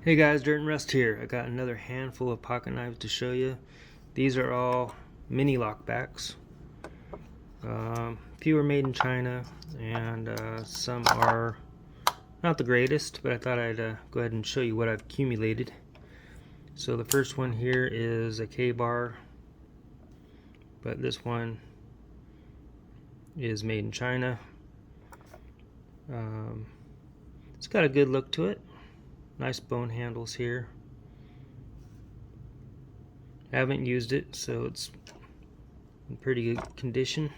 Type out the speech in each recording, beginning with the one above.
Hey guys, Dirt and Rust here. I got another handful of pocket knives to show you. These are all mini lockbacks. A few are made in China, and some are not the greatest, but I thought I'd go ahead and show you what I've accumulated. So the first one here is a K-bar, but this one is made in China. It's got a good look to it. Nice bone handles here. I haven't used it, so it's in pretty good condition.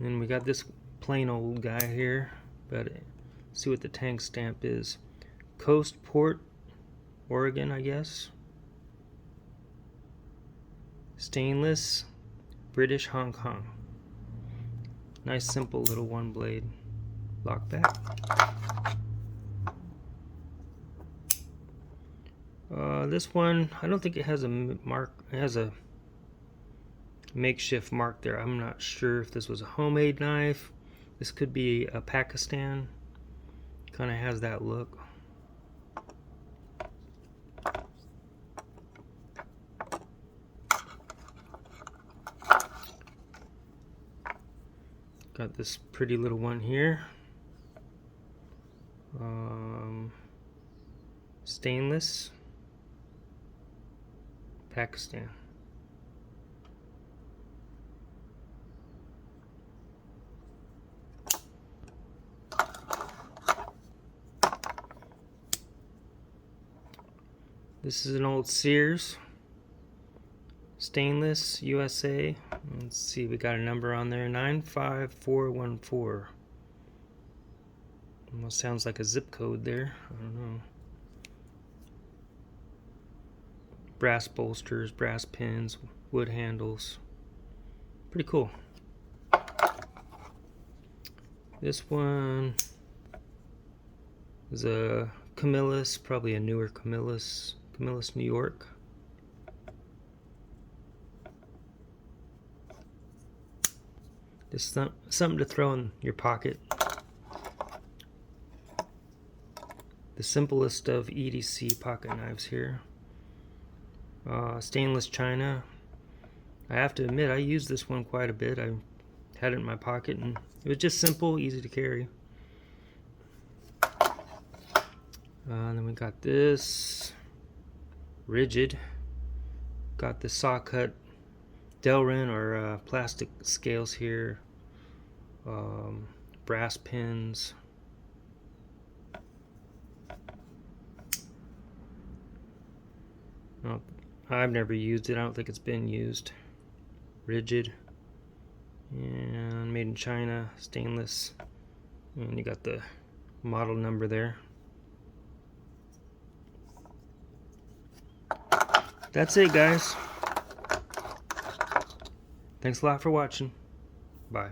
Then we got this plain old guy here, but see what the tank stamp is. Coast Port, Oregon, I guess. Stainless, British Hong Kong. Nice simple little one blade lockback. This one, I don't think it has a mark. It has a makeshift mark there. I'm not sure if this was a homemade knife. This could be a Pakistan. Kind of has that look. Got this pretty little one here. Stainless, Pakistan. This is an old Sears, stainless, USA. Let's see, we got a number on there, 95414. Almost sounds like a zip code there. I don't know. Brass bolsters, brass pins, wood handles. Pretty cool. This one is a Camillus, probably a newer Camillus, New York. Just something to throw in your pocket. The simplest of EDC pocket knives here. Stainless china. I have to admit, I used this one quite a bit. I had it in my pocket, and it was just simple, easy to carry. Then we got this rigid. Got the saw cut Delrin or plastic scales here. Brass pins. Oh, I've never used it. I don't think it's been used. Rigid. And made in China. Stainless. And you got the model number there. That's it, guys. Thanks a lot for watching. Bye.